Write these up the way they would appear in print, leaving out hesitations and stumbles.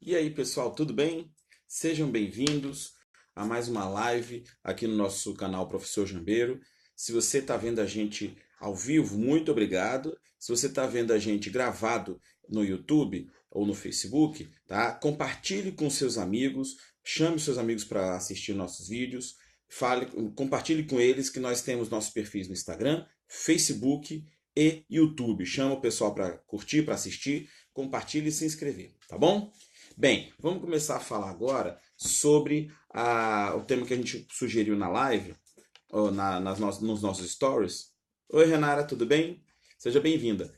E aí, pessoal, tudo bem? Sejam bem-vindos a mais uma live aqui no nosso canal Professor Jambeiro. Se você está vendo a gente ao vivo, muito obrigado. Se você está vendo a gente gravado no YouTube ou no Facebook, tá? Compartilhe com seus amigos, chame seus amigos para assistir nossos vídeos, compartilhe com eles que nós temos nossos perfis no Instagram, Facebook e YouTube. Chama o pessoal para curtir, para assistir, compartilhe e se inscrever, tá bom? Bem, vamos começar a falar agora sobre o tema que a gente sugeriu na live, ou nos nossos stories. Oi, Renara, tudo bem? Seja bem-vinda.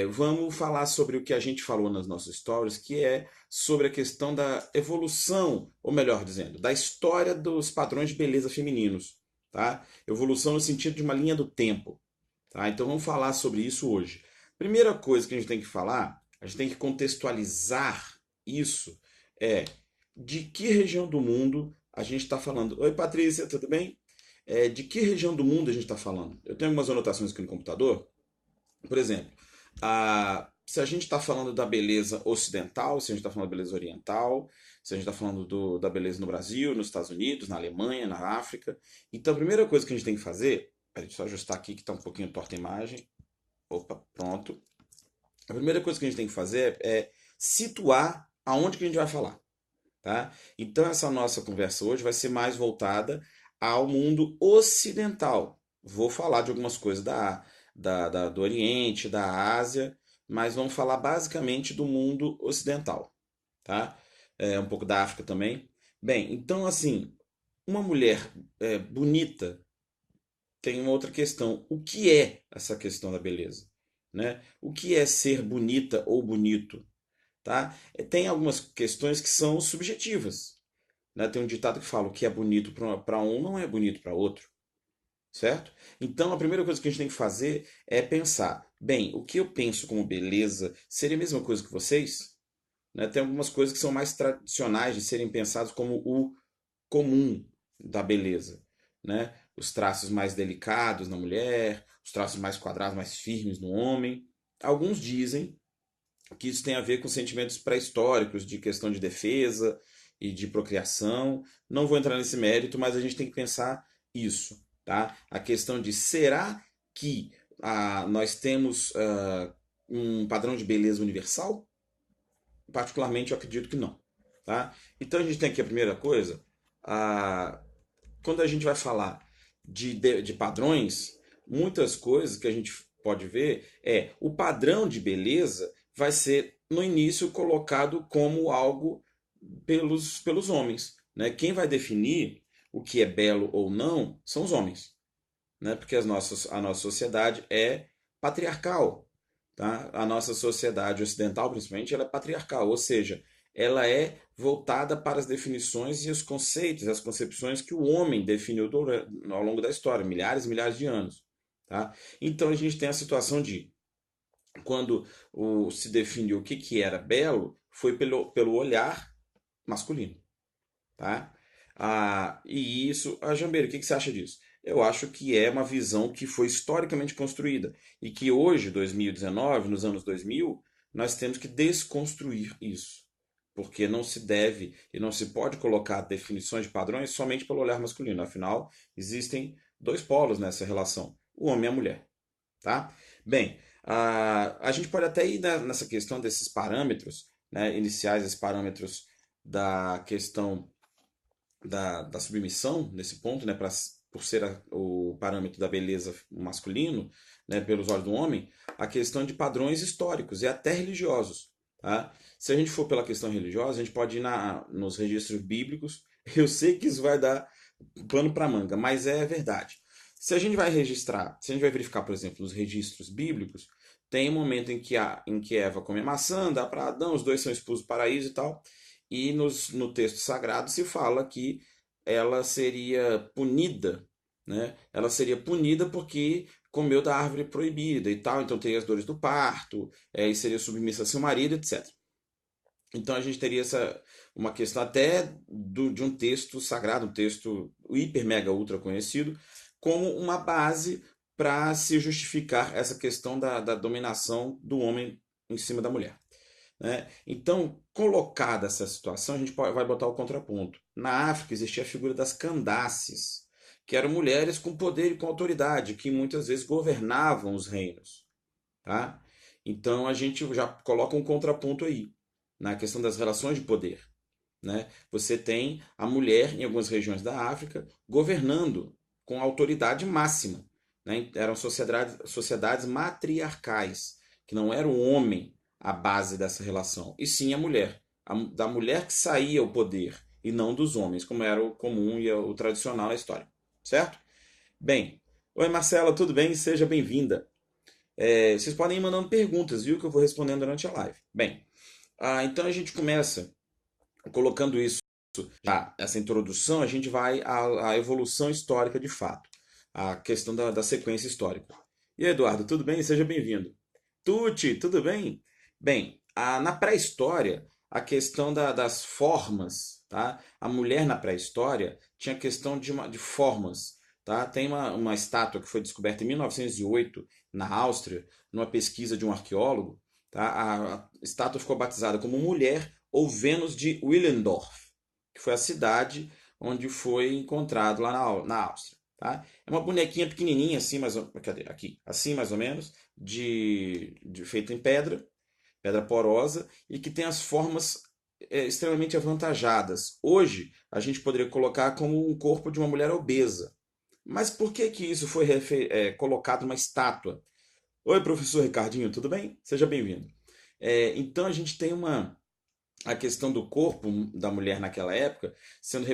Vamos falar sobre o que a gente falou nas nossas stories, que é sobre a questão da evolução, ou melhor dizendo, da história dos padrões de beleza femininos, tá? Evolução no sentido de uma linha do tempo, tá? Então vamos falar sobre isso hoje. Primeira coisa que a gente tem que falar, a gente tem que contextualizar isso é de que região do mundo a gente está falando. Oi, Patrícia, tudo bem? De que região do mundo a gente está falando? Eu tenho algumas anotações aqui no computador. Por exemplo, se a gente está falando da beleza ocidental, se a gente está falando da beleza oriental, se a gente está falando da beleza no Brasil, nos Estados Unidos, na Alemanha, na África. Então, a primeira coisa que a gente tem que fazer, deixa eu só ajustar aqui que está um pouquinho torta a imagem. Opa, pronto. A primeira coisa que a gente tem que fazer é situar aonde que a gente vai falar, tá? Então essa nossa conversa hoje vai ser mais voltada ao mundo ocidental. Vou falar de algumas coisas do Oriente, da Ásia, mas vamos falar basicamente do mundo ocidental, tá? Um pouco da África também. Bem, então assim, uma mulher bonita tem uma outra questão. O que é essa questão da beleza? Né? O que é ser bonita ou bonito? Tá? Tem algumas questões que são subjetivas. Né? Tem um ditado que fala: o que é bonito para um não é bonito para outro. Certo? Então a primeira coisa que a gente tem que fazer é pensar: bem, o que eu penso como beleza seria a mesma coisa que vocês? Né? Tem algumas coisas que são mais tradicionais de serem pensadas como o comum da beleza, né? Os traços mais delicados na mulher, os traços mais quadrados, mais firmes no homem. Alguns dizem que isso tem a ver com sentimentos pré-históricos de questão de defesa e de procriação. Não vou entrar nesse mérito, mas a gente tem que pensar isso, tá? A questão de será que nós temos um padrão de beleza universal? Particularmente, eu acredito que não, tá? Então a gente tem aqui a primeira coisa, a, quando a gente vai falar de padrões, muitas coisas que a gente pode ver o padrão de beleza vai ser no início colocado como algo pelos homens. Né? Quem vai definir o que é belo ou não são os homens. Né? Porque a nossa sociedade é patriarcal. Tá? A nossa sociedade ocidental, principalmente, ela é patriarcal, ou seja, ela é voltada para as definições e os conceitos, as concepções que o homem definiu ao longo da história, milhares e milhares de anos. Tá? Então a gente tem a situação de quando se definiu o que era belo, foi pelo olhar masculino. Tá? E isso, Jambeiro, o que você acha disso? Eu acho que é uma visão que foi historicamente construída e que hoje, 2019, nos anos 2000, nós temos que desconstruir isso. Porque não se deve e não se pode colocar definições de padrões somente pelo olhar masculino. Afinal, existem dois polos nessa relação: o homem e a mulher. Tá? Bem, a gente pode até ir nessa questão desses parâmetros, né, iniciais, esses parâmetros da questão da submissão nesse ponto, né, por ser o parâmetro da beleza masculino, né, pelos olhos do homem, a questão de padrões históricos e até religiosos. Tá? Se a gente for pela questão religiosa, a gente pode ir nos registros bíblicos. Eu sei que isso vai dar pano para manga, mas é verdade. Se a gente vai registrar, se a gente vai verificar, por exemplo, nos registros bíblicos, tem um momento em que Eva come a maçã, dá para Adão, os dois são expulsos do paraíso e tal. E no texto sagrado se fala que ela seria punida, né? Ela seria punida porque comeu da árvore proibida e tal, então teria as dores do parto, e seria submissa a seu marido, etc. Então a gente teria uma questão até de um texto sagrado, um texto hiper, mega, ultra conhecido, como uma base para se justificar essa questão da dominação do homem em cima da mulher. né? Então, colocada essa situação, a gente vai botar o contraponto. Na África existia a figura das Candaces, que eram mulheres com poder e com autoridade, que muitas vezes governavam os reinos, tá? Então a gente já coloca um contraponto aí, na questão das relações de poder, né? Você tem a mulher em algumas regiões da África governando com autoridade máxima, né? Eram sociedades matriarcais, que não era o homem a base dessa relação, e sim a mulher, da mulher que saía o poder e não dos homens, como era o comum e o tradicional na história, certo? Bem, oi Marcela, tudo bem? Seja bem-vinda. Vocês podem ir mandando perguntas, viu, que eu vou respondendo durante a live. Bem, então a gente começa colocando isso, já essa introdução, a gente vai à evolução histórica de fato, a questão da sequência histórica. E aí, Eduardo, tudo bem? Seja bem-vindo. Tuti, tudo bem? Bem, na pré-história, a questão das formas, tá? A mulher na pré-história tinha questão de formas, tá? Tem uma estátua que foi descoberta em 1908 na Áustria, numa pesquisa de um arqueólogo, tá? A estátua ficou batizada como Mulher ou Vênus de Willendorf, que foi a cidade onde foi encontrado lá na Áustria. Tá? É uma bonequinha pequenininha, assim, cadê? Aqui, assim mais ou menos, feita em pedra, pedra porosa, e que tem as formas extremamente avantajadas. Hoje, a gente poderia colocar como um corpo de uma mulher obesa. Mas por que que isso foi colocado numa estátua? Oi, professor Ricardinho, tudo bem? Seja bem-vindo. Então a gente tem a questão do corpo da mulher naquela época sendo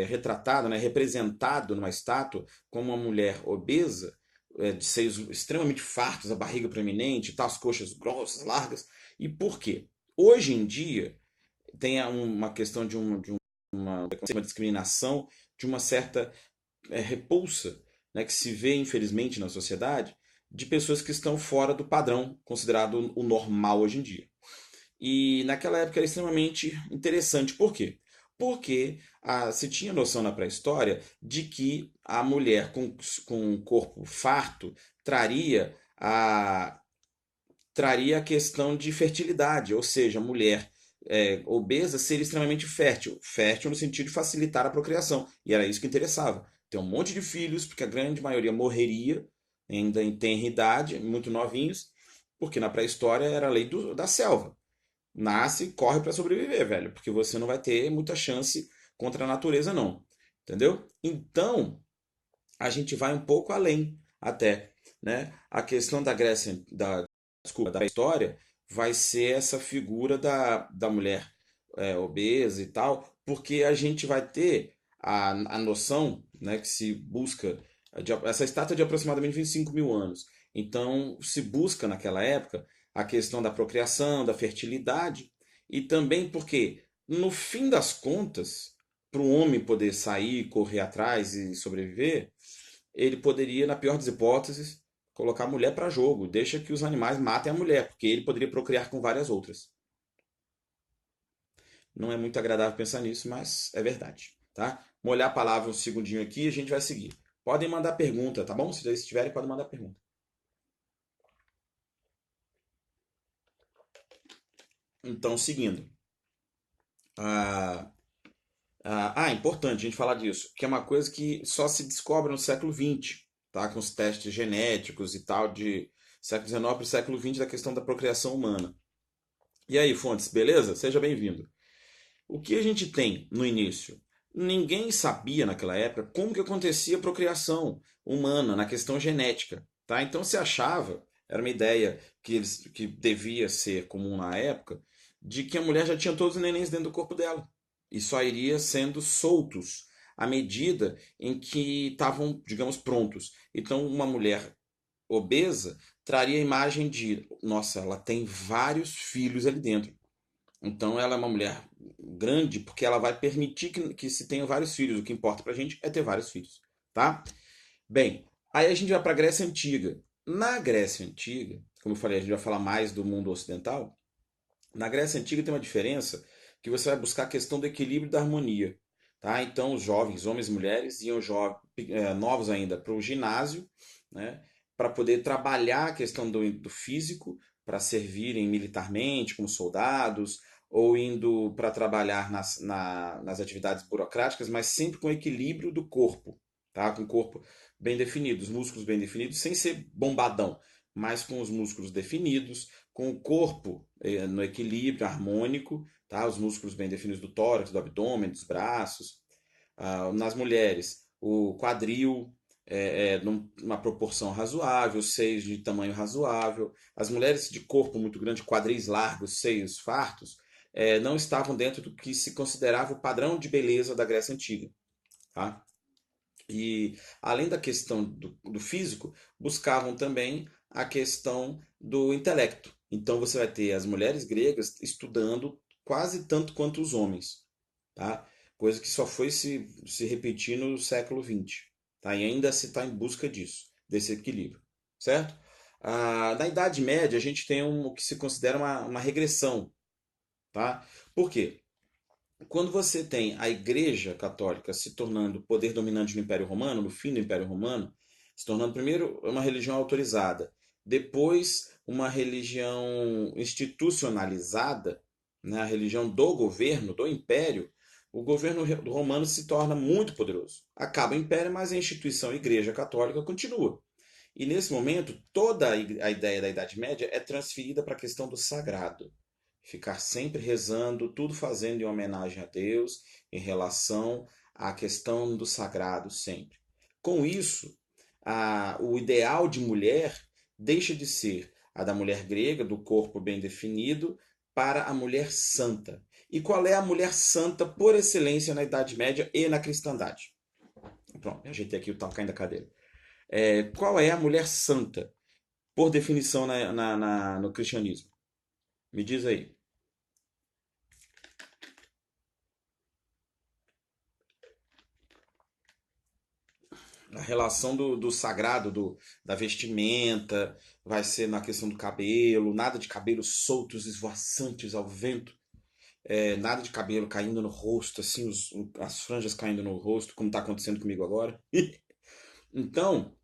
retratado, né, representado numa estátua como uma mulher obesa, de seios extremamente fartos, a barriga proeminente, tá, as coxas grossas, largas. E por quê? Hoje em dia tem uma questão uma discriminação, de uma certa repulsa, né, que se vê infelizmente na sociedade, de pessoas que estão fora do padrão considerado o normal hoje em dia. E naquela época era extremamente interessante. Por quê? Porque se tinha noção na pré-história de que a mulher com um corpo farto traria a questão de fertilidade, ou seja, a mulher obesa seria extremamente fértil. Fértil no sentido de facilitar a procriação. E era isso que interessava. Ter um monte de filhos, porque a grande maioria morreria ainda em tenra idade, muito novinhos, porque na pré-história era a lei da selva. Nasce, corre para sobreviver, velho, porque você não vai ter muita chance contra a natureza, não. Entendeu? Então, a gente vai um pouco além até, né? A questão da Grécia, desculpa, da história, vai ser essa figura da mulher obesa e tal, porque a gente vai ter a noção, né, que se busca, essa estátua é de aproximadamente 25 mil anos. Então, se busca naquela época a questão da procriação, da fertilidade, e também porque, no fim das contas, para o homem poder sair, correr atrás e sobreviver, ele poderia, na pior das hipóteses, colocar a mulher para jogo. Deixa que os animais matem a mulher, porque ele poderia procriar com várias outras. Não é muito agradável pensar nisso, mas é verdade, tá? Molhar a palavra um segundinho aqui e a gente vai seguir. Podem mandar pergunta, tá bom? Se vocês tiverem, podem mandar pergunta. Então, seguindo. Ah, importante a gente falar disso, que é uma coisa que só se descobre no século XX, tá? Com os testes genéticos e tal, de século XIX para o século XX, da questão da procriação humana. E aí, Fontes, beleza? Seja bem-vindo. O que a gente tem no início? Ninguém sabia naquela época como que acontecia a procriação humana na questão genética, tá? Então se achava, era uma ideia que devia ser comum na época, de que a mulher já tinha todos os nenéns dentro do corpo dela e só iria sendo soltos à medida em que estavam, digamos, prontos. Então uma mulher obesa traria a imagem de, nossa, ela tem vários filhos ali dentro. Então ela é uma mulher grande porque ela vai permitir que se tenha vários filhos. O que importa pra gente é ter vários filhos, tá? Bem, aí a gente vai pra Grécia Antiga. Na Grécia Antiga, como eu falei, a gente vai falar mais do mundo ocidental. Na Grécia Antiga tem uma diferença que você vai buscar a questão do equilíbrio e da harmonia, tá? Então os jovens, homens e mulheres, iam novos ainda para o ginásio, né? Para poder trabalhar a questão do físico para servirem militarmente como soldados, ou indo para trabalhar nas atividades burocráticas, mas sempre com equilíbrio do corpo, tá? Com o corpo bem definido, os músculos bem definidos, sem ser bombadão, mas com os músculos definidos, com o corpo no equilíbrio harmônico, tá? Os músculos bem definidos do tórax, do abdômen, dos braços. Nas mulheres, o quadril numa proporção razoável, seios de tamanho razoável. As mulheres de corpo muito grande, quadris largos, seios fartos, não estavam dentro do que se considerava o padrão de beleza da Grécia Antiga. Tá? E além da questão do físico, buscavam também a questão do intelecto. Então você vai ter as mulheres gregas estudando quase tanto quanto os homens, tá? Coisa que só foi se repetir no século XX, tá? E ainda se está em busca disso, desse equilíbrio, certo? Na Idade Média, a gente tem o que se considera uma regressão, tá? Por quê? Quando você tem a Igreja Católica se tornando o poder dominante no Império Romano, no fim do Império Romano, se tornando primeiro uma religião autorizada, depois uma religião institucionalizada, né, a religião do governo, do império, o governo romano se torna muito poderoso. Acaba o império, mas a instituição a Igreja Católica continua. E nesse momento, toda a ideia da Idade Média é transferida para a questão do sagrado. Ficar sempre rezando, tudo fazendo em homenagem a Deus, em relação à questão do sagrado sempre. Com isso, o ideal de mulher deixa de ser a da mulher grega, do corpo bem definido, para a mulher santa. E qual é a mulher santa por excelência na Idade Média e na cristandade? Pronto, ajeitei aqui o tal caindo da cadeira. Qual é a mulher santa, por definição no cristianismo? Me diz aí. A relação do sagrado, da vestimenta, vai ser na questão do cabelo, nada de cabelos soltos, esvoaçantes ao vento, nada de cabelo caindo no rosto, assim, as franjas caindo no rosto, como está acontecendo comigo agora. Então,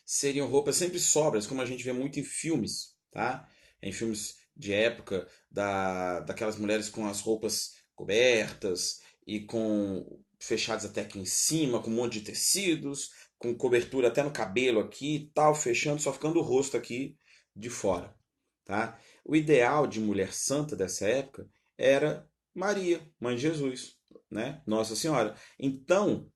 seriam roupas sempre sóbrias, como a gente vê muito em filmes, tá? Em filmes de época, daquelas mulheres com as roupas cobertas e com fechadas até aqui em cima, com um monte de tecidos, com cobertura até no cabelo aqui e tal, fechando, só ficando o rosto aqui de fora, tá? O ideal de mulher santa dessa época era Maria, mãe de Jesus, né? Nossa Senhora. Então,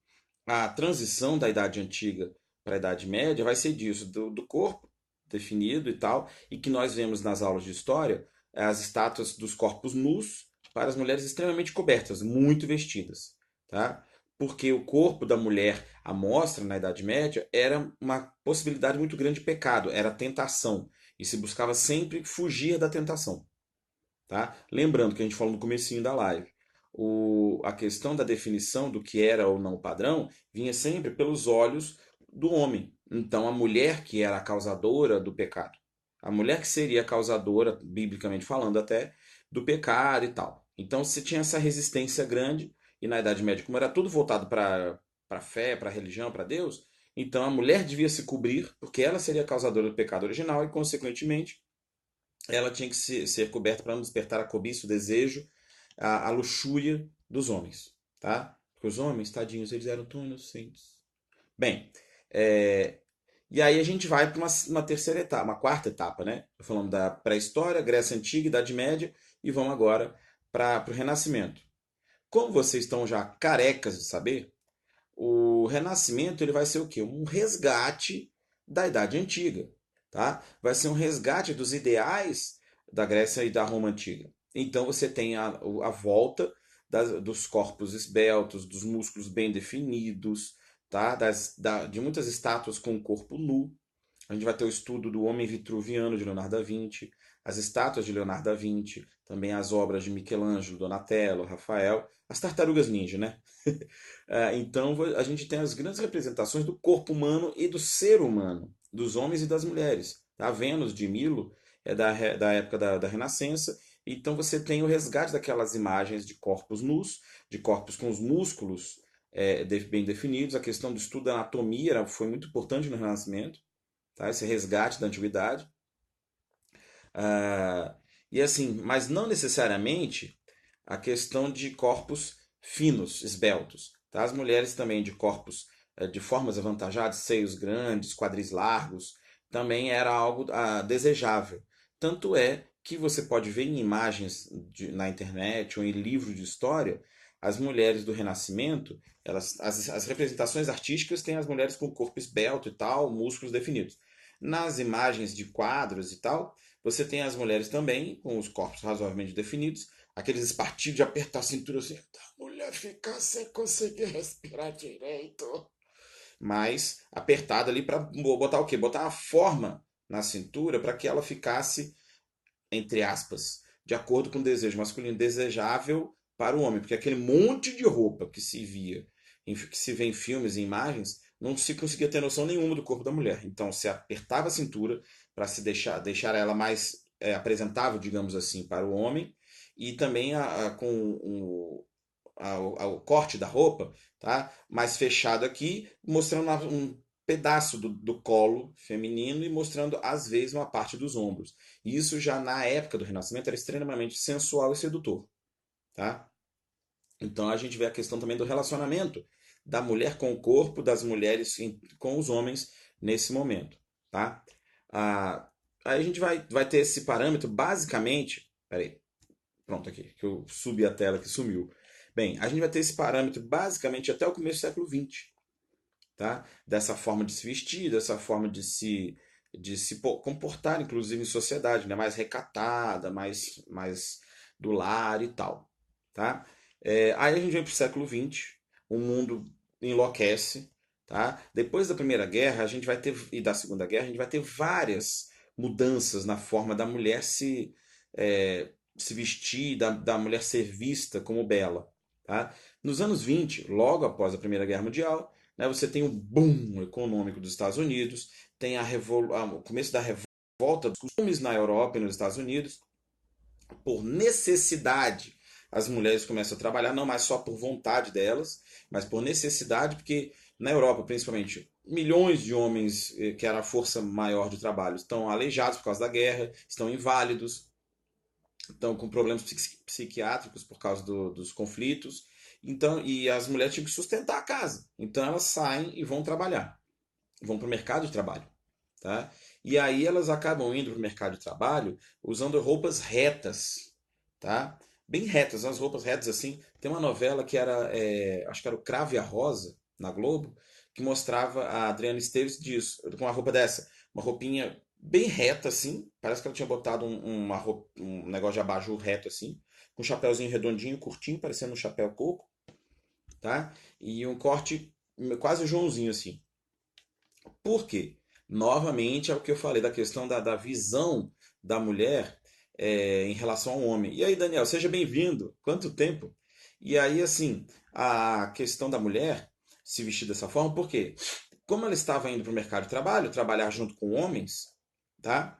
a transição da Idade Antiga para a Idade Média vai ser disso, do corpo definido e tal, e que nós vemos nas aulas de história as estátuas dos corpos nus para as mulheres extremamente cobertas, muito vestidas, tá? Porque o corpo da mulher à mostra na Idade Média era uma possibilidade muito grande de pecado, era tentação, e se buscava sempre fugir da tentação. Tá? Lembrando que a gente falou no comecinho da live, a questão da definição do que era ou não o padrão vinha sempre pelos olhos do homem. Então, a mulher que era a causadora do pecado. A mulher que seria a causadora, biblicamente falando até, do pecado e tal. Então, se tinha essa resistência grande, e na Idade Média, como era tudo voltado para a fé, para a religião, para Deus, então a mulher devia se cobrir, porque ela seria a causadora do pecado original e, consequentemente, ela tinha que ser coberta para não despertar a cobiça, o desejo, a luxúria dos homens, tá? Porque os homens, tadinhos, eles eram tão inocentes. Bem, é, e aí a gente vai para uma terceira etapa, uma quarta etapa, né? Falando da pré-história, Grécia Antiga, Idade Média, e vamos agora para o Renascimento. Como vocês estão já carecas de saber, o Renascimento ele vai ser o quê? Um resgate da Idade Antiga, tá? Vai ser um resgate dos ideais da Grécia e da Roma Antiga. Então você tem a volta dos corpos esbeltos, dos músculos bem definidos, tá? De muitas estátuas com o corpo nu. A gente vai ter o estudo do homem vitruviano de Leonardo da Vinci, as estátuas de Leonardo da Vinci, também as obras de Michelangelo, Donatello, Rafael, as tartarugas ninja, né? Então a gente tem as grandes representações do corpo humano e do ser humano, dos homens e das mulheres. A Vênus de Milo é da época da Renascença, então você tem o resgate daquelas imagens de corpos nus, de corpos com os músculos bem definidos. A questão do estudo da anatomia foi muito importante no Renascimento, tá? Esse resgate da antiguidade. Ah, e assim, mas não necessariamente a questão de corpos finos, esbeltos. Tá? As mulheres também de corpos de formas avantajadas, seios grandes, quadris largos, também era algo desejável. Tanto é que você pode ver em imagens na internet ou em livros de história, as mulheres do Renascimento, as representações artísticas têm as mulheres com o corpo esbelto e tal, músculos definidos. Nas imagens de quadros e tal, você tem as mulheres também com os corpos razoavelmente definidos, aqueles espartilhos de apertar a cintura assim, a mulher ficar sem conseguir respirar direito. Mas apertada ali para botar o quê? Botar uma forma na cintura para que ela ficasse, entre aspas, de acordo com o desejo masculino, desejável para o homem. Porque aquele monte de roupa que se via, que se vê em filmes e imagens, não se conseguia ter noção nenhuma do corpo da mulher. Então se apertava a cintura para se deixar ela mais apresentável, digamos assim, para o homem, e também com o corte da roupa, tá? Mais fechado aqui, mostrando um pedaço do colo feminino e mostrando às vezes uma parte dos ombros. Isso já na época do Renascimento era extremamente sensual e sedutor, tá? Então a gente vê a questão também do relacionamento da mulher com o corpo, das mulheres com os homens nesse momento, tá? Ah, aí a gente vai ter esse parâmetro basicamente. Peraí, pronto aqui, que eu subi a tela que sumiu. Bem, a gente vai ter esse parâmetro basicamente até o começo do século XX, tá? Dessa forma de se vestir, dessa forma de se comportar, inclusive em sociedade, né? Mais recatada, mais do lar e tal, tá? Aí a gente vem para o século XX, o mundo enlouquece, tá? Depois da Primeira Guerra, a gente vai ter e da Segunda Guerra, a gente vai ter várias mudanças na forma da mulher se vestir, da mulher ser vista como bela, tá? Nos anos 20, logo após a Primeira Guerra Mundial, né, você tem o boom econômico dos Estados Unidos, tem o começo da revolta dos costumes na Europa e nos Estados Unidos. Por necessidade, as mulheres começam a trabalhar, não mais só por vontade delas, mas por necessidade, porque na Europa, principalmente, milhões de homens, que era a força maior de trabalho, estão aleijados por causa da guerra, estão inválidos, estão com problemas psiquiátricos por causa dos conflitos. Então, e as mulheres tinham que sustentar a casa. Então elas saem e vão trabalhar, vão para o mercado de trabalho, tá? E aí elas acabam indo para o mercado de trabalho usando roupas retas, tá? Bem retas, as roupas retas assim. Tem uma novela que era, acho que era o Cravo e a Rosa na Globo, que mostrava a Adriana Esteves disso, com uma roupa dessa, uma roupinha bem reta assim, parece que ela tinha botado um negócio de abajur reto assim, com um chapéuzinho redondinho, curtinho, parecendo um chapéu coco, tá? E um corte quase o Joãozinho assim. Por quê? Novamente é o que eu falei da questão da visão da mulher em relação ao homem. E aí, Daniel, seja bem-vindo. Quanto tempo? E aí, assim, a questão da mulher se vestir dessa forma, por quê? Como ela estava indo para o mercado de trabalho, trabalhar junto com homens, tá?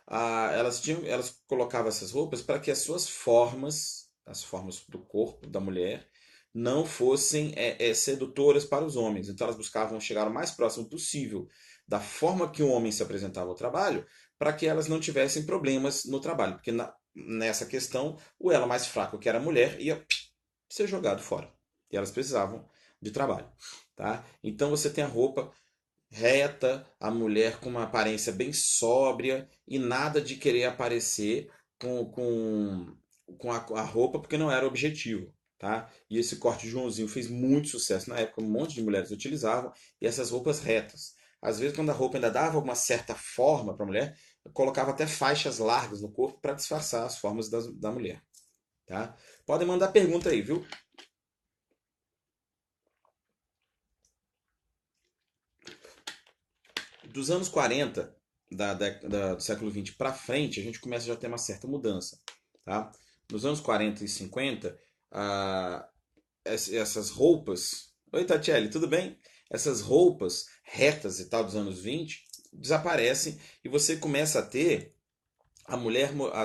Elas colocavam essas roupas para que as suas formas, as formas do corpo da mulher, não fossem sedutoras para os homens. Então elas buscavam chegar o mais próximo possível da forma que o homem se apresentava ao trabalho, para que elas não tivessem problemas no trabalho. Porque nessa questão, o elo mais fraco, que era a mulher, ia ser jogado fora. E elas precisavam de trabalho. Tá? Então você tem a roupa reta, a mulher com uma aparência bem sóbria e nada de querer aparecer com a roupa porque não era o objetivo. Tá? E esse corte de Joãozinho fez muito sucesso na época, um monte de mulheres utilizavam, e essas roupas retas. Às vezes, quando a roupa ainda dava uma certa forma para a mulher, colocava até faixas largas no corpo para disfarçar as formas da mulher. Tá? Podem mandar pergunta aí, viu? Dos anos 40 do século XX para frente, a gente começa já a ter uma certa mudança. Tá? Nos anos 40 e 50, ah, essas roupas. Oi, Tatiele, tudo bem? Essas roupas retas e tal dos anos 20 desaparecem e você começa a ter as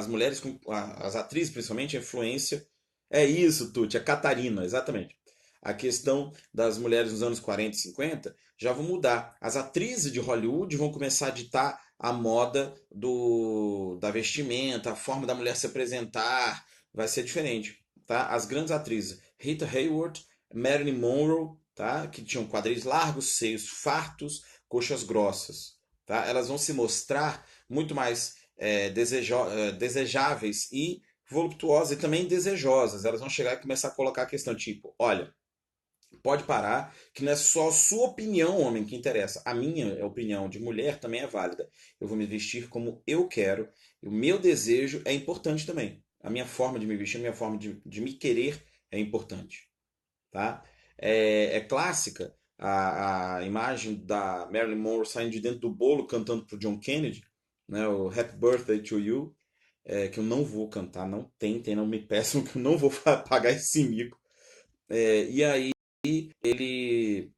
mulheres, as atrizes principalmente, a influência. É isso, Tuti, a Catarina, exatamente. a questão das mulheres nos anos 40 e 50 já vão mudar. As atrizes de Hollywood vão começar a ditar a moda da vestimenta, a forma da mulher se apresentar, vai ser diferente, tá? As grandes atrizes, Rita Hayworth, Marilyn Monroe, tá? Que tinham quadris largos, seios fartos, coxas grossas, tá? Elas vão se mostrar muito mais desejáveis e voluptuosas e também desejosas. Elas vão chegar e começar a colocar a questão tipo, olha, pode parar, que não é só a sua opinião, homem, que interessa. A minha opinião de mulher também é válida. Eu vou me vestir como eu quero. O meu desejo é importante também. A minha forma de me vestir, a minha forma de me querer é importante. Tá? É clássica a imagem da Marilyn Monroe saindo de dentro do bolo cantando para o John Kennedy, né, o Happy Birthday to You, que eu não vou cantar, não tentem, não me peçam que eu não vou pagar esse mico. E aí ele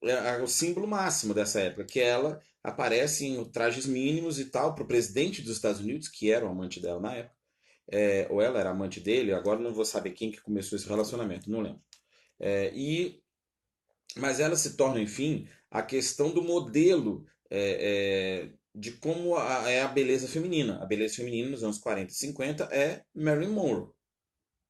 é o símbolo máximo dessa época, que ela aparece em trajes mínimos e tal para o presidente dos Estados Unidos, que era o amante dela na época, ou ela era amante dele, agora não vou saber quem que começou esse relacionamento, não lembro. É, e, mas ela se torna, enfim, a questão do modelo de como é a beleza feminina. A beleza feminina nos anos 40 e 50 é Marilyn Monroe,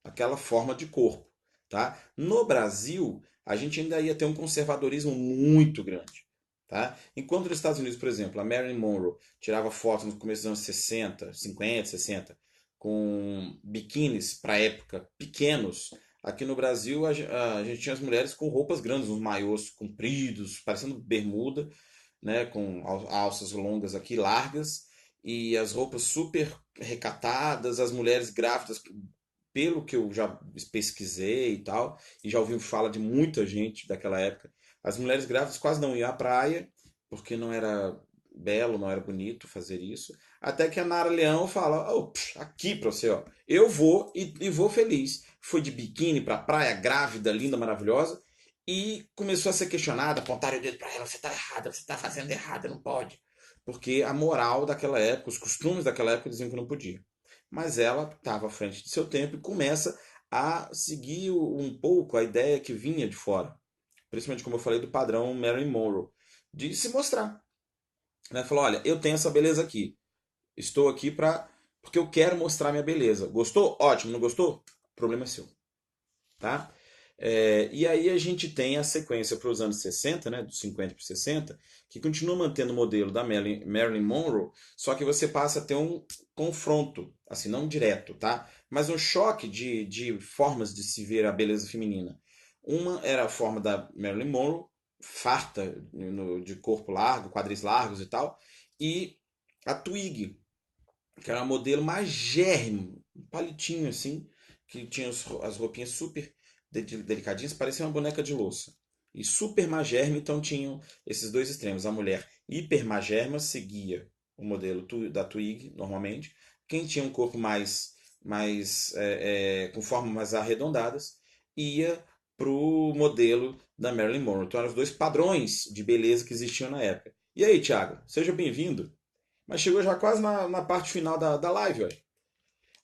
aquela forma de corpo. Tá? No Brasil, a gente ainda ia ter um conservadorismo muito grande. Tá? Enquanto nos Estados Unidos, por exemplo, a Marilyn Monroe tirava fotos no começo dos anos 60, 50, 60, com biquínis para a época pequenos, aqui no Brasil a gente tinha as mulheres com roupas grandes, uns maiôs compridos, parecendo bermuda, né, com alças longas aqui, largas, e as roupas super recatadas, as mulheres grávidas, pelo que eu já pesquisei e tal, e já ouvi falar de muita gente daquela época, as mulheres grávidas quase não iam à praia, porque não era belo, não era bonito fazer isso. Até que a Nara Leão fala: oh, aqui pra você, ó, eu vou e vou feliz. Foi de biquíni pra praia, grávida, linda, maravilhosa, e começou a ser questionada, apontaram o dedo pra ela: você tá errada, você tá fazendo errado, não pode. Porque a moral daquela época, os costumes daquela época diziam que não podia. Mas ela estava à frente de seu tempo e começa a seguir um pouco a ideia que vinha de fora. Principalmente, como eu falei, do padrão Marilyn Monroe. De se mostrar. Né? Falou, olha, eu tenho essa beleza aqui. Estou aqui porque eu quero mostrar minha beleza. Gostou? Ótimo. Não gostou? O problema é seu. Tá? E aí a gente tem a sequência para os anos 60, né, dos 50 para 60, que continua mantendo o modelo da Marilyn Monroe, só que você passa a ter um confronto, assim, não direto, tá? Mas um choque de formas de se ver a beleza feminina. Uma era a forma da Marilyn Monroe, farta, de corpo largo, quadris largos e tal, e a Twigg, que era um modelo magérrimo, um palitinho assim, que tinha as roupinhas super delicadinhas, parecia uma boneca de louça. E super magérrima, então tinham esses dois extremos. A mulher hiper magérrima seguia o modelo da Twig, normalmente. Quem tinha um corpo com formas mais arredondadas, ia para o modelo da Marilyn Monroe. Então eram os dois padrões de beleza que existiam na época. E aí, Thiago, seja bem-vindo. Mas chegou já quase na parte final da live, olha.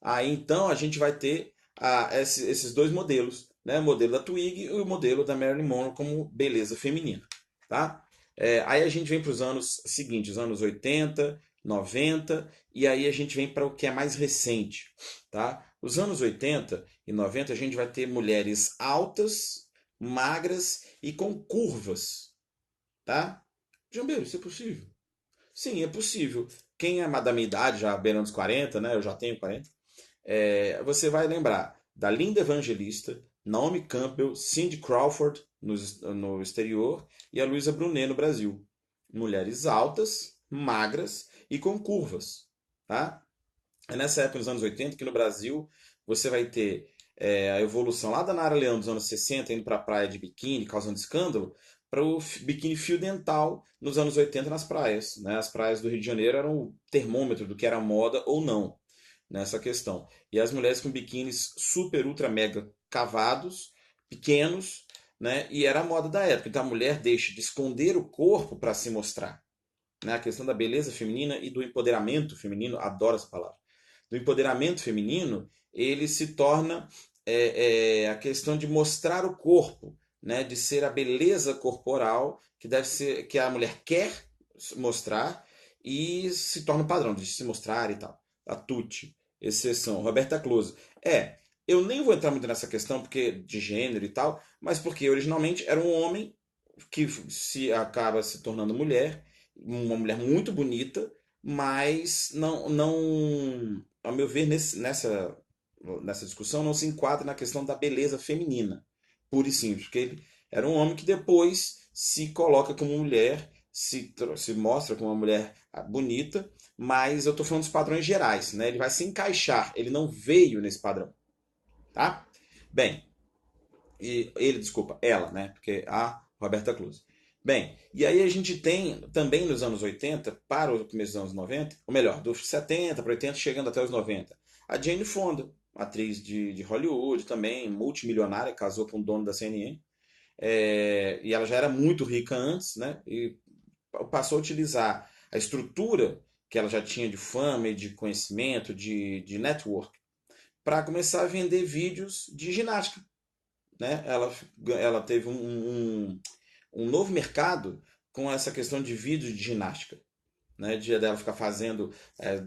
Aí então a gente vai ter esses dois modelos, né? O modelo da Twig e o modelo da Marilyn Monroe como beleza feminina, tá? Aí a gente vem para os anos seguintes, os anos 80, 90, e aí a gente vem para o que é mais recente, tá? Os anos 80 e 90 a gente vai ter mulheres altas, magras e com curvas, tá? Jambeiro, isso é possível? Sim, é possível. Quem é da minha idade, já beirando os 40, né? Eu já tenho 40. Você vai lembrar da Linda Evangelista, Naomi Campbell, Cindy Crawford no exterior e a Luisa Brunet no Brasil. Mulheres altas, magras e com curvas. Tá? É nessa época, nos anos 80, que no Brasil você vai ter a evolução lá da Nara Leão dos anos 60, indo para a praia de biquíni, causando escândalo, para o biquíni fio dental nos anos 80 nas praias. Né? As praias do Rio de Janeiro eram o termômetro do que era moda ou não nessa questão. E as mulheres com biquínis super, ultra, mega cavados, pequenos, né? E era a moda da época. Então a mulher deixa de esconder o corpo para se mostrar. Né? A questão da beleza feminina e do empoderamento feminino, adoro essa palavra. Do empoderamento feminino, ele se torna a questão de mostrar o corpo, né, de ser a beleza corporal que deve ser, que a mulher quer mostrar e se torna um padrão de se mostrar e tal. A Tucci, exceção. Roberta Close. Eu nem vou entrar muito nessa questão porque de gênero e tal, mas porque originalmente era um homem que se acaba se tornando mulher, uma mulher muito bonita, mas não, ao meu ver, nessa discussão não se enquadra na questão da beleza feminina, pura e simples, porque ele era um homem que depois se coloca como mulher, se mostra como uma mulher bonita, mas eu estou falando dos padrões gerais, né? Ele vai se encaixar, ele não veio nesse padrão, tá? Bem, desculpa, ela, né? Porque a Roberta Close. Bem, e aí a gente tem também nos anos 80 para o começo dos anos 90, ou melhor, dos 70 para 80, chegando até os 90, a Jane Fonda, atriz de Hollywood também, multimilionária, casou com o dono da CNN, e ela já era muito rica antes, né? E passou a utilizar a estrutura que ela já tinha de fama e de conhecimento, de network, para começar a vender vídeos de ginástica, né? Ela teve um novo mercado com essa questão de vídeos de ginástica, né? De dela ficar fazendo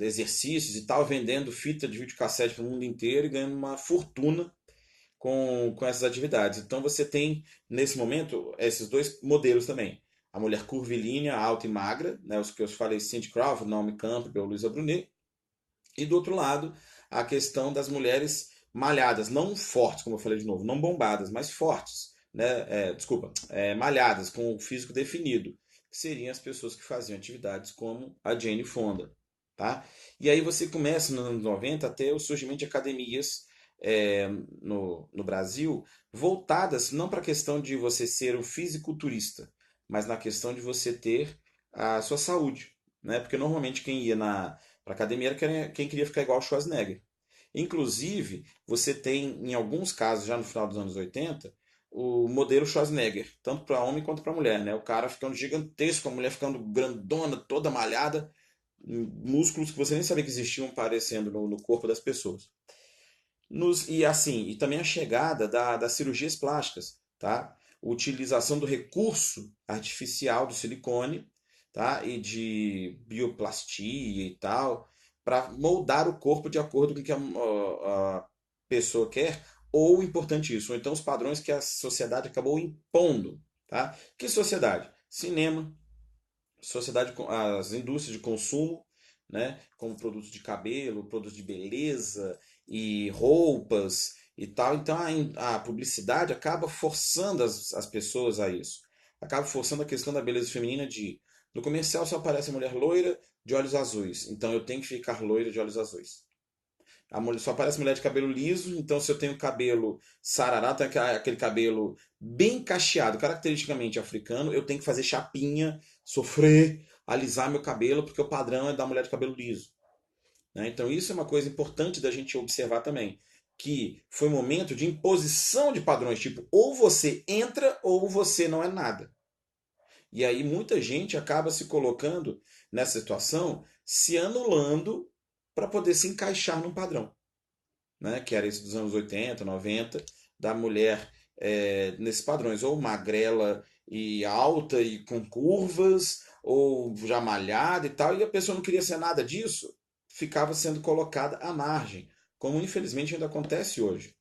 exercícios e tal, vendendo fita de videocassete para o mundo inteiro e ganhando uma fortuna com essas atividades. Então você tem, nesse momento, esses dois modelos também. A mulher curvilínea, alta e magra, né? Os que eu falei, Cindy Crawford, Naomi Campbell, Luisa Brunet. E do outro lado, a questão das mulheres malhadas, não fortes, como eu falei de novo, não bombadas, mas fortes, né? Malhadas, com o físico definido, que seriam as pessoas que faziam atividades como a Jane Fonda, tá? E aí você começa nos anos 90 a ter o surgimento de academias é, no Brasil voltadas não para a questão de você ser um fisiculturista, mas na questão de você ter a sua saúde, né? Porque normalmente quem ia para academia era quem queria ficar igual o Schwarzenegger. Inclusive, você tem, em alguns casos, já no final dos anos 80, o modelo Schwarzenegger, tanto para homem quanto para mulher, né? O cara ficando gigantesco, a mulher ficando grandona, toda malhada, músculos que você nem sabia que existiam aparecendo no corpo das pessoas. E também a chegada das cirurgias plásticas, tá? Utilização do recurso artificial do silicone, tá? E de bioplastia e tal, para moldar o corpo de acordo com o que a pessoa quer, ou importante isso, ou então os padrões que a sociedade acabou impondo, tá? Que sociedade? Cinema, sociedade, as indústrias de consumo, né, como produtos de cabelo, produtos de beleza e roupas e tal. Então a publicidade acaba forçando as pessoas a isso. Acaba forçando a questão da beleza feminina de no comercial só aparece a mulher loira de olhos azuis, então eu tenho que ficar loira de olhos azuis. A mulher, só aparece mulher de cabelo liso, então se eu tenho cabelo sarará, tem aquele cabelo bem cacheado, caracteristicamente africano, eu tenho que fazer chapinha, sofrer, alisar meu cabelo, porque o padrão é da mulher de cabelo liso, né? Então isso é uma coisa importante da gente observar também, que foi um momento de imposição de padrões, tipo, ou você entra ou você não é nada. E aí muita gente acaba se colocando nessa situação, se anulando para poder se encaixar num padrão, né, que era esse dos anos 80, 90, da mulher nesses padrões, ou magrela e alta e com curvas, ou já malhada e tal, e a pessoa não queria ser nada disso, ficava sendo colocada à margem, como infelizmente ainda acontece hoje.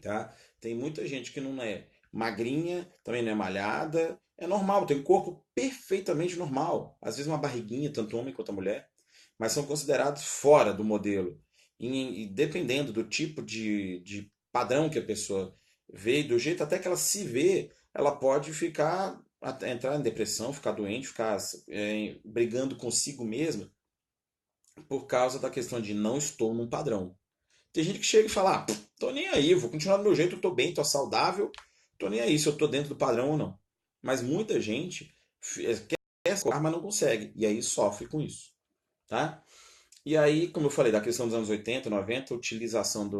Tá? Tem muita gente que não é magrinha, também não é malhada, é normal, tem um corpo perfeitamente normal, às vezes uma barriguinha, tanto homem quanto a mulher, mas são considerados fora do modelo. E dependendo do tipo de padrão que a pessoa vê, do jeito até que ela se vê, ela pode entrar em depressão, ficar doente, ficar brigando consigo mesma por causa da questão de não estou num padrão. Tem gente que chega e fala, tô nem aí, vou continuar do meu jeito, eu tô bem, tô saudável, tô nem aí se eu tô dentro do padrão ou não. Mas muita gente quer escolar, mas não consegue, e aí sofre com isso, tá? E aí, como eu falei, da questão dos anos 80, 90, a utilização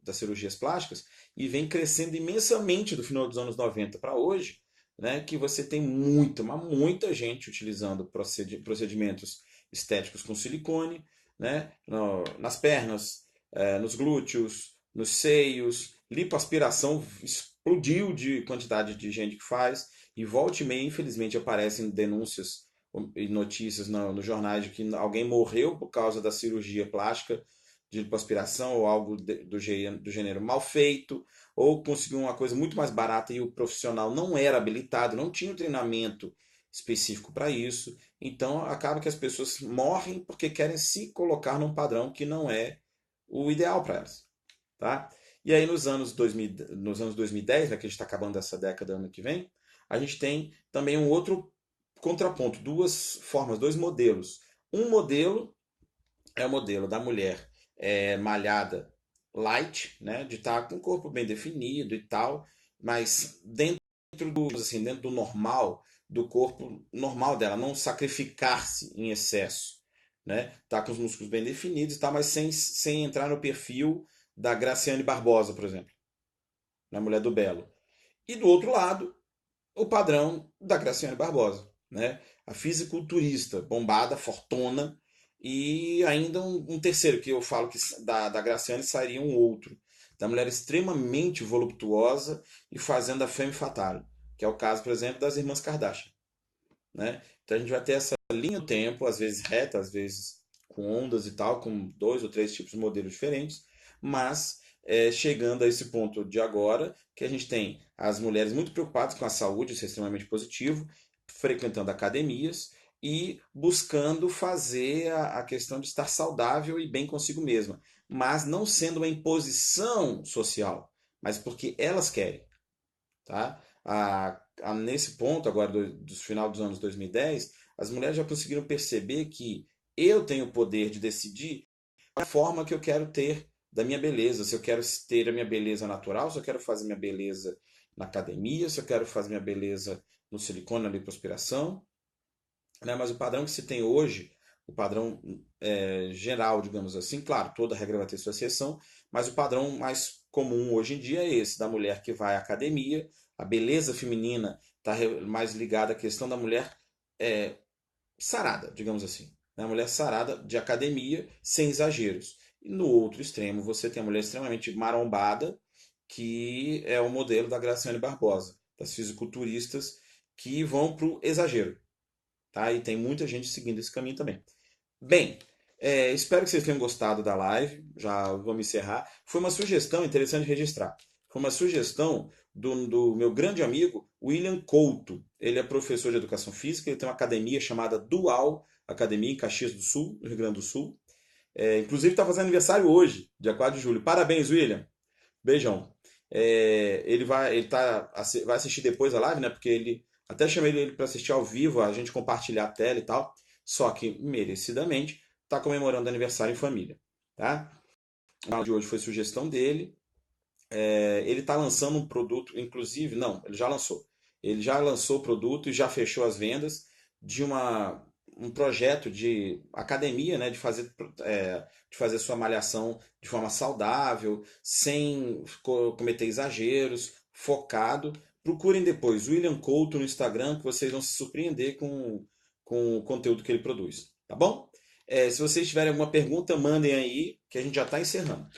das cirurgias plásticas, e vem crescendo imensamente do final dos anos 90 para hoje, né, que você tem muita, mas muita gente utilizando procedimentos estéticos com silicone, né, nas pernas, nos glúteos, nos seios, lipoaspiração explodiu de quantidade de gente que faz, e volta e meia, infelizmente, aparecem denúncias e notícias nos jornais de que alguém morreu por causa da cirurgia plástica de lipoaspiração ou algo do gênero mal feito, ou conseguiu uma coisa muito mais barata e o profissional não era habilitado, não tinha o treinamento específico para isso. Então acaba que as pessoas morrem porque querem se colocar num padrão que não é o ideal para elas, tá? E aí nos anos 2000, nos anos 2010, né, que a gente está acabando essa década ano que vem, a gente tem também um outro contraponto, duas formas, dois modelos. Um modelo é o modelo da mulher malhada light, né, de estar com o corpo bem definido e tal, mas dentro do normal, do corpo normal dela, não sacrificar-se em excesso, né? Tá com os músculos bem definidos e tal, mas sem entrar no perfil da Graciane Barbosa, por exemplo, na Mulher do Belo. E do outro lado, o padrão da Graciane Barbosa, né? A fisiculturista, bombada, fortuna, e ainda um terceiro, que eu falo que da Graciane sairia um outro, da mulher extremamente voluptuosa e fazendo a femme fatale, que é o caso, por exemplo, das irmãs Kardashian, né? Então a gente vai ter essa linha do tempo, às vezes reta, às vezes com ondas e tal, com dois ou três tipos de modelos diferentes, mas chegando a esse ponto de agora, que a gente tem as mulheres muito preocupadas com a saúde, isso é extremamente positivo, frequentando academias e buscando fazer a questão de estar saudável e bem consigo mesma, mas não sendo uma imposição social, mas porque elas querem, tá? Nesse ponto, agora do final dos anos 2010, as mulheres já conseguiram perceber que eu tenho o poder de decidir a forma que eu quero ter da minha beleza. Se eu quero ter a minha beleza natural, se eu quero fazer minha beleza na academia, se eu quero fazer minha beleza no silicone, na lipoaspiração, né? Mas o padrão que se tem hoje, o padrão geral, digamos assim, claro, toda regra vai ter sua exceção, mas o padrão mais comum hoje em dia é esse, da mulher que vai à academia, a beleza feminina está mais ligada à questão da mulher é, sarada, digamos assim. Né? A mulher sarada de academia, sem exageros. E no outro extremo, você tem a mulher extremamente marombada, que é o modelo da Graciane Barbosa, das fisiculturistas que vão para o exagero. Tá? E tem muita gente seguindo esse caminho também. Bem, espero que vocês tenham gostado da live. Já vamos encerrar. Foi uma sugestão interessante registrar. Foi uma sugestão do meu grande amigo William Couto. Ele é professor de educação física. Ele tem uma academia chamada Dual Academia em Caxias do Sul, no Rio Grande do Sul. Inclusive está fazendo aniversário hoje, dia 4 de julho. Parabéns, William. Beijão. Vai assistir depois a live, né? Porque ele até chamei ele para assistir ao vivo, a gente compartilhar a tela e tal. Só que merecidamente está comemorando aniversário em família, tá? O áudio de hoje foi sugestão dele. Ele está lançando um produto, inclusive, não, ele já lançou. Ele já lançou o produto e já fechou as vendas de um projeto de academia, né, de fazer sua malhação de forma saudável, sem cometer exageros, focado. Procurem depois William Couto no Instagram, que vocês vão se surpreender com o conteúdo que ele produz, tá bom? Se vocês tiverem alguma pergunta, mandem aí, que a gente já está encerrando.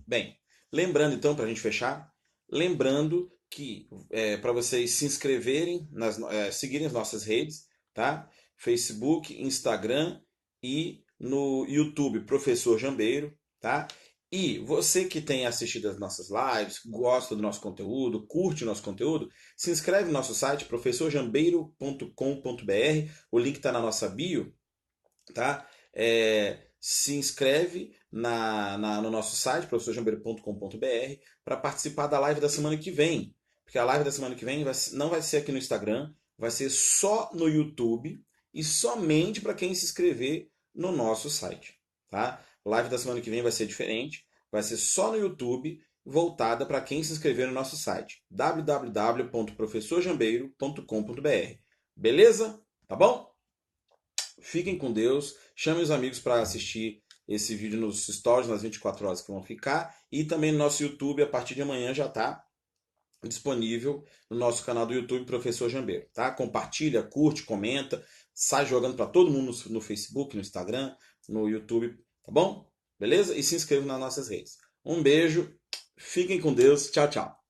Bem, lembrando então, para a gente fechar, lembrando que para vocês se inscreverem, seguirem as nossas redes, tá? Facebook, Instagram e no YouTube, Professor Jambeiro, tá? E você que tem assistido as nossas lives, gosta do nosso conteúdo, curte o nosso conteúdo, se inscreve no nosso site, professorjambeiro.com.br, o link está na nossa bio, tá? Se inscreve no nosso site, professorjambeiro.com.br, para participar da live da semana que vem. Porque a live da semana que vem não vai ser aqui no Instagram, vai ser só no YouTube e somente para quem se inscrever no nosso site. Tá? A live da semana que vem vai ser diferente, vai ser só no YouTube, voltada para quem se inscrever no nosso site, www.professorjambeiro.com.br. Beleza? Tá bom? Fiquem com Deus, chamem os amigos para assistir esse vídeo nos stories, nas 24 horas que vão ficar, e também no nosso YouTube, a partir de amanhã já está disponível no nosso canal do YouTube, Professor Jambeiro, tá? Compartilha, curte, comenta, sai jogando para todo mundo no Facebook, no Instagram, no YouTube, tá bom? Beleza? E se inscreva nas nossas redes. Um beijo, fiquem com Deus, tchau, tchau.